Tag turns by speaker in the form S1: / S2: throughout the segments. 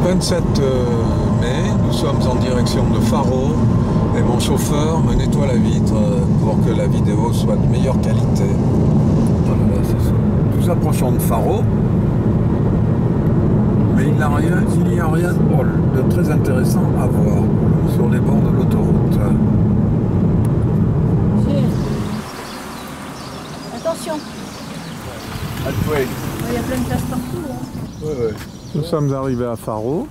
S1: 27 mai, nous sommes en direction de Faro et mon chauffeur me nettoie la vitre pour que la vidéo soit de meilleure qualité. Voilà, nous approchons de Faro, mais il n'y a rien de très intéressant à voir sur les bords de l'autoroute.
S2: Attention,
S1: Oui.
S2: il y a plein de places partout. Hein.
S1: Ouais.
S3: Nous sommes arrivés à Faro.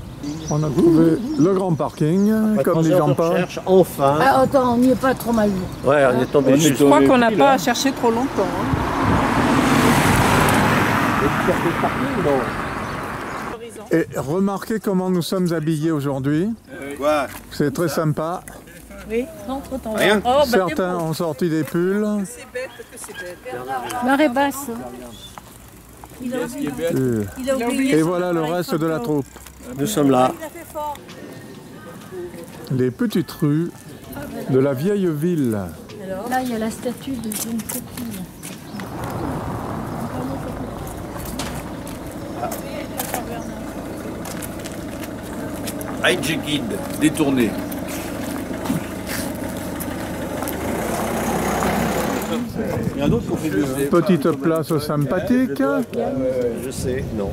S3: On a trouvé le grand parking, comme dit Jean-Paul.
S4: cherche enfin.
S2: Ah, attends, on n'y est pas trop mal vu.
S4: Ouais, on est tombé dessus.
S5: Je crois qu'on n'a pas à chercher trop longtemps. Hein.
S3: Et remarquez comment nous sommes habillés aujourd'hui.
S4: Quoi?
S3: C'est très sympa.
S2: Oui, entre temps.
S4: Rien.
S5: Oh, bah,
S3: Certains ont sorti des pulls.
S5: c'est bête, que c'est bête.
S2: Marée basse. Il a oublié.
S3: Et voilà le reste de la troupe.
S4: Nous sommes là.
S3: Les petites rues de la vieille ville.
S2: Là, il y a la statue de jeune coquille.
S6: Hijacked, détourné.
S4: Il y en a d'autres qui ont fait mieux.
S3: Petite place sympathique.
S4: Je sais, non.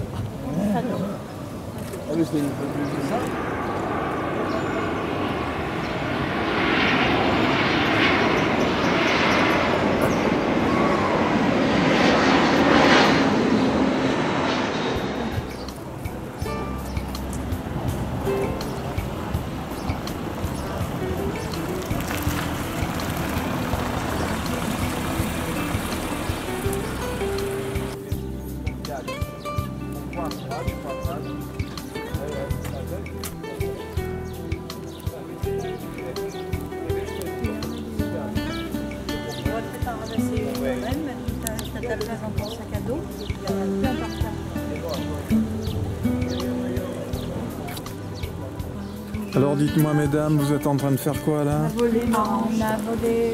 S3: Alors dites-moi mesdames, vous êtes en train de faire quoi là?
S2: On a volé.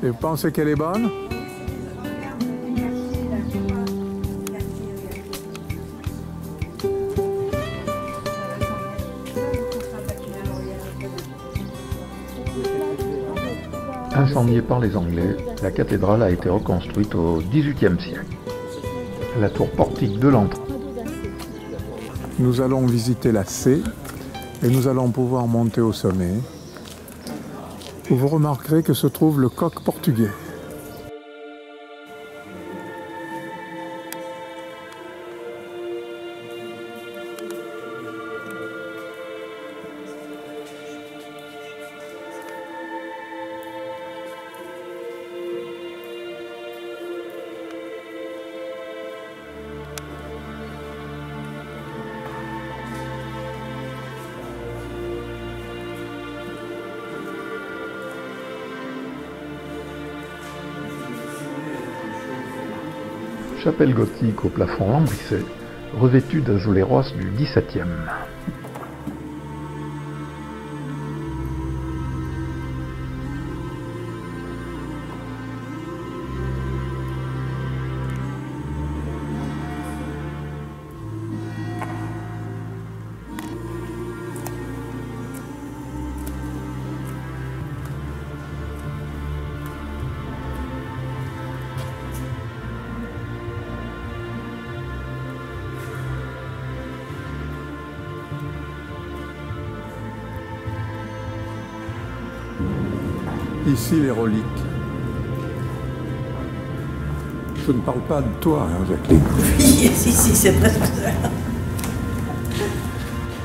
S3: Et vous pensez qu'elle est bonne?
S7: Incendiée par les Anglais, la cathédrale a été reconstruite au XVIIIe siècle. La tour portique de l'entrée.
S3: Nous allons visiter la C et nous allons pouvoir monter au sommet, où vous remarquerez que se trouve le coq portugais.
S7: Chapelle gothique au plafond lambrissé, revêtue d'azzolé rose du XVIIe.
S3: Ici les reliques. Je ne parle pas de toi, hein, Jacqueline.
S8: Oui, si, c'est presque ça.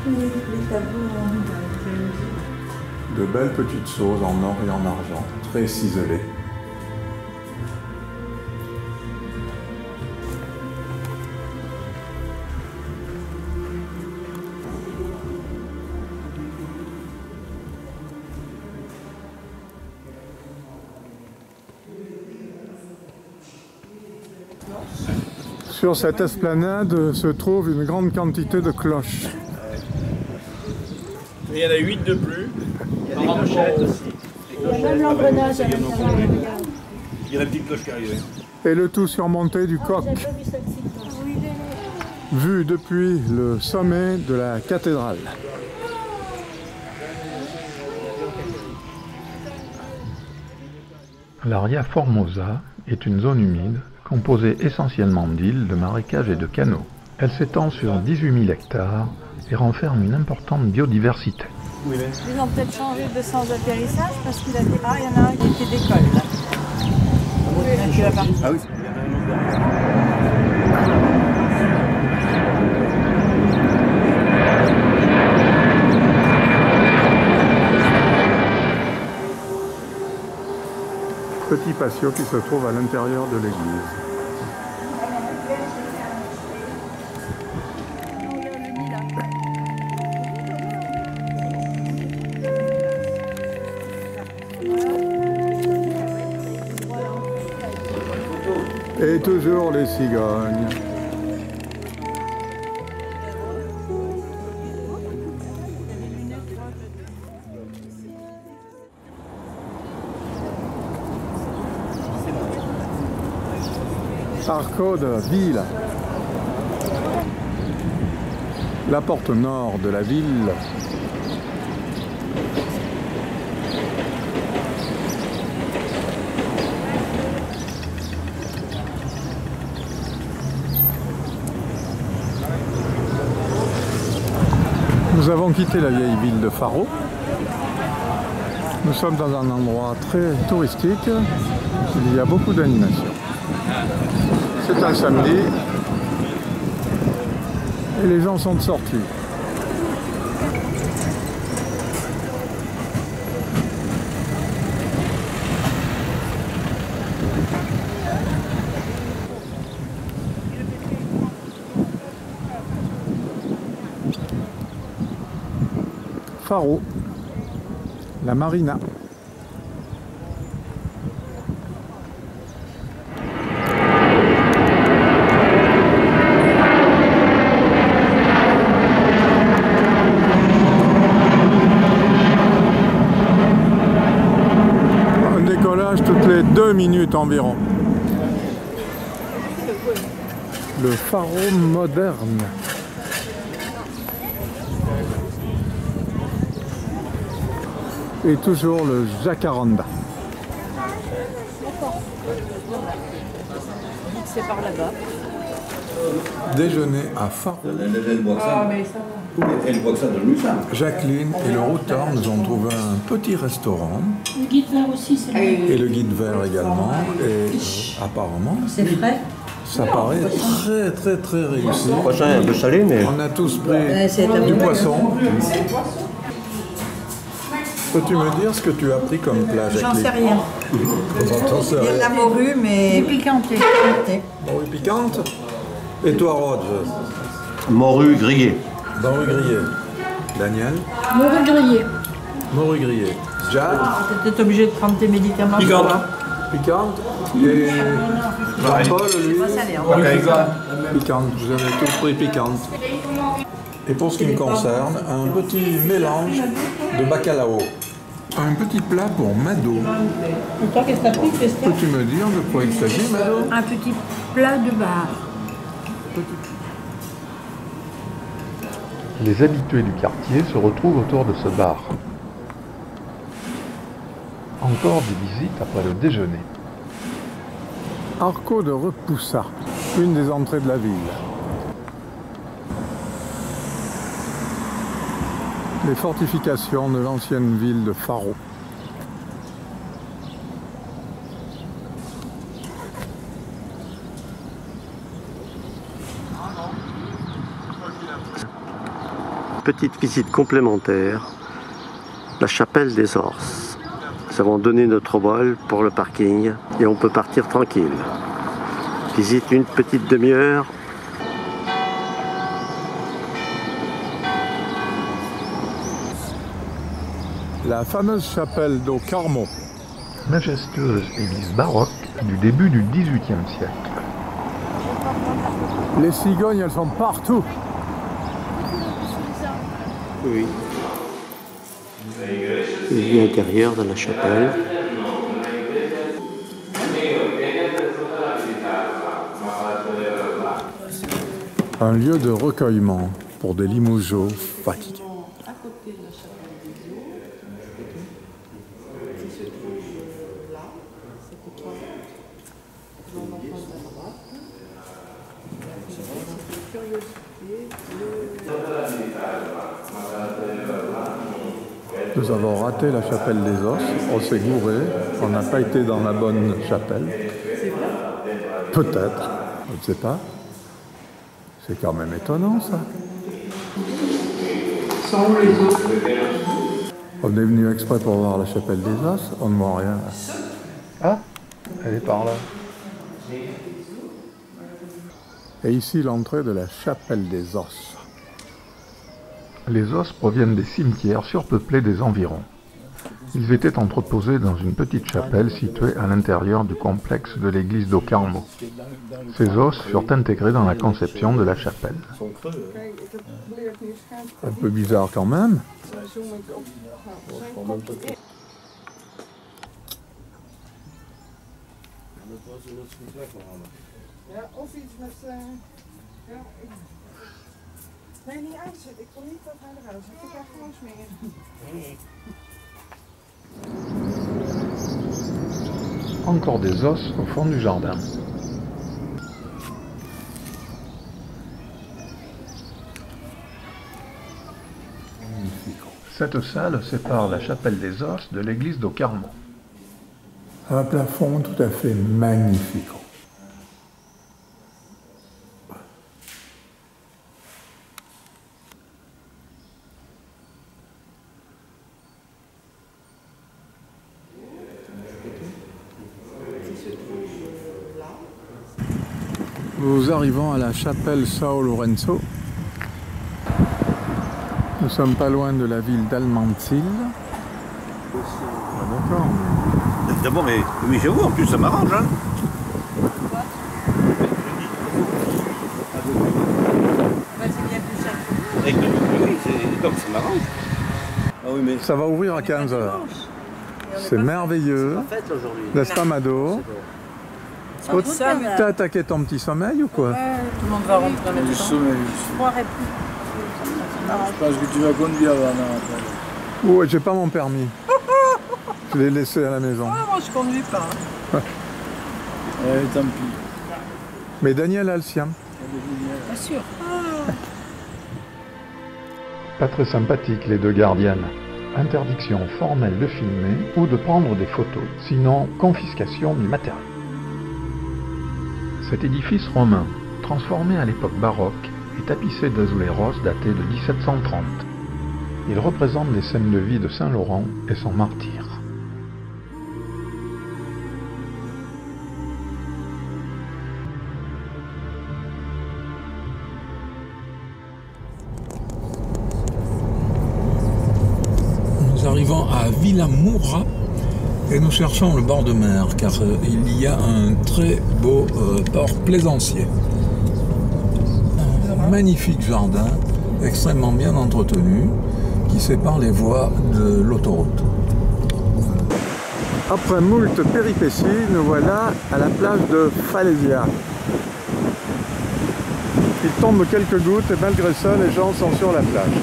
S8: Les tableaux en...
S3: De belles petites choses en or et en argent, très ciselées. Sur cette esplanade se trouve une grande quantité de cloches.
S6: Il y en a 8 de plus.
S4: Il y a des clochettes aussi.
S2: Il y a même l'engrenage à l'intérieur.
S6: Il y a la petite cloche qui arrive.
S3: Et le tout surmonté du coq.
S2: J'ai pas vu celle-ci.
S3: vue depuis le sommet de la cathédrale.
S7: L'Aria Formosa est une zone humide composée essentiellement d'îles, de marécages et de canaux. Elle s'étend sur 18 000 hectares et renferme une importante biodiversité.
S2: Ils ont peut-être changé de sens d'atterrissage parce qu'il a dit ah, il y en a un qui était d'école là.
S4: Ah oui.
S3: Petit patio qui se trouve à l'intérieur de l'église. Et toujours les cigognes. Arco de Villa. La porte nord de la ville. Nous avons quitté la vieille ville de Faro. Nous sommes dans un endroit très touristique. Il y a beaucoup d'animation. C'est un samedi et les gens sont sortis. Faro, la marina. Un décollage toutes les 2 minutes environ. Le Faro moderne. Et toujours le jacaranda.
S5: C'est par là-bas.
S3: Déjeuner à Faro. Jacqueline et le routeur nous ont trouvé un petit restaurant.
S2: Le guide vert aussi, c'est vrai.
S3: Et le guide vert également. Et apparemment,
S8: C'est frais.
S3: ça paraît très réussi.
S4: Le prochain est un peu salé, mais...
S3: On a tous pris
S8: Ouais, c'est la
S3: du
S8: bonne.
S3: poisson. Peux-tu me dire ce que tu as pris comme plat, Jacqueline?
S8: J'en sais rien.
S3: J'en sais
S8: Il y a de
S3: rien.
S8: la morue, mais
S2: Piquanté.
S3: Morue piquante. Et toi, Roger?
S4: Morue grillée.
S3: Morue grillée. Daniel?
S2: Morue grillée.
S3: Morue grillée. Jack?
S8: t'es peut-être obligé de prendre tes médicaments.
S4: Piquante.
S3: Piquante. Et Jean-Paul, lui? Piquante. Vous avez tous pris piquante. Et pour ce qui me concerne, un petit mélange de bacalao. Un petit plat pour Mado.
S8: Et toi, qu'est-ce que t'as pris, Christophe?
S3: Peux-tu me dire de quoi il s'agit, Mado?
S2: Un petit plat de bar.
S7: Les habitués du quartier se retrouvent autour de ce bar. Encore des visites après le déjeuner.
S3: Arco de Repoussa, une des entrées de la ville. Les fortifications de l'ancienne ville de Faro.
S4: Petite visite complémentaire, la chapelle des Orses. Nous avons donné notre vol pour le parking et on peut partir tranquille. Visite une petite demi-heure.
S3: La fameuse chapelle do Carmo.
S7: Majestueuse église baroque du début du XVIIIe siècle.
S3: Les cigognes, elles sont partout.
S4: Oui. Vue intérieure de la chapelle.
S3: Un lieu de recueillement pour des limougeaux fatigués. Nous avons raté la chapelle des Os, on s'est gouré, on n'a pas été dans la bonne chapelle. Peut-être, je ne sais pas. C'est quand même étonnant ça. On est venu exprès pour voir la chapelle des Os, on ne voit rien. Ah, elle est par là. Et ici l'entrée de la chapelle des Os.
S7: Les os proviennent des cimetières surpeuplés des environs. Ils étaient entreposés dans une petite chapelle située à l'intérieur du complexe de l'église d'Ocarmo. Ces os furent intégrés dans la conception de la chapelle.
S3: Un peu bizarre quand même.
S2: Nee, niet uitzetten. Ik wil niet dat hij eruit zit. Ik ga gewoon smeren.
S7: Encore des os au fond du jardin. Cette salle sépare la chapelle des os de l'église d'Ocarmo.
S3: Un plafond tout à fait magnifique. Nous arrivons à la chapelle Sao Lorenzo. Nous sommes pas loin de la ville d'Almanzil. Ah, d'accord.
S6: D'abord, oui, j'avoue, en plus, ça m'arrange. Hein. Oui, donc ça m'arrange. Ah oui, mais...
S3: Ça va ouvrir à 15h. C'est merveilleux. N'est-ce pas, Mado? T'as attaqué ton petit sommeil ou quoi?
S8: Tout le monde va rentrer à la maison.
S5: sommeil.
S2: Je croirais plus.
S5: Je pense que tu vas conduire avant.
S3: Ouais, j'ai pas mon permis. Je l'ai laissé à la maison.
S8: Ah, moi je conduis pas.
S5: Tant pis.
S3: Mais Daniel a le sien.
S8: Bien sûr.
S7: Pas très sympathiques les deux gardiennes. Interdiction formelle de filmer ou de prendre des photos, sinon confiscation du matériel. Cet édifice romain, transformé à l'époque baroque, est tapissé d'azuleros datés de 1730. Il représente les scènes de vie de Saint Laurent et son martyr.
S1: Nous arrivons à Villamoura et nous cherchons le bord de mer car il y a un très beau port plaisancier. Un magnifique jardin extrêmement bien entretenu qui sépare les voies de l'autoroute.
S3: Après moult péripéties, nous voilà à la plage de Falesia. Il tombe quelques gouttes et malgré ça, les gens sont sur la plage.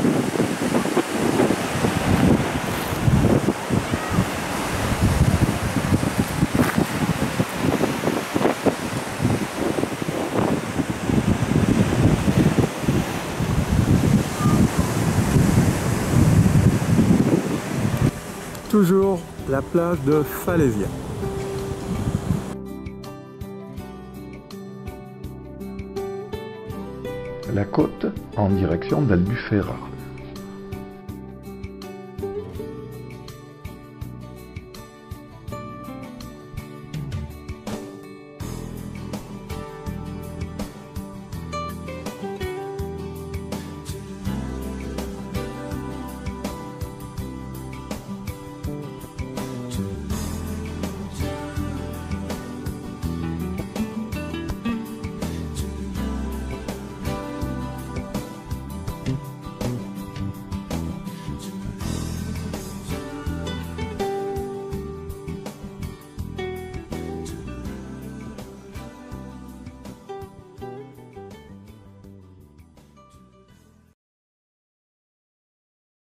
S3: Toujours la plage de Falesia.
S7: La côte en direction d'Albufera.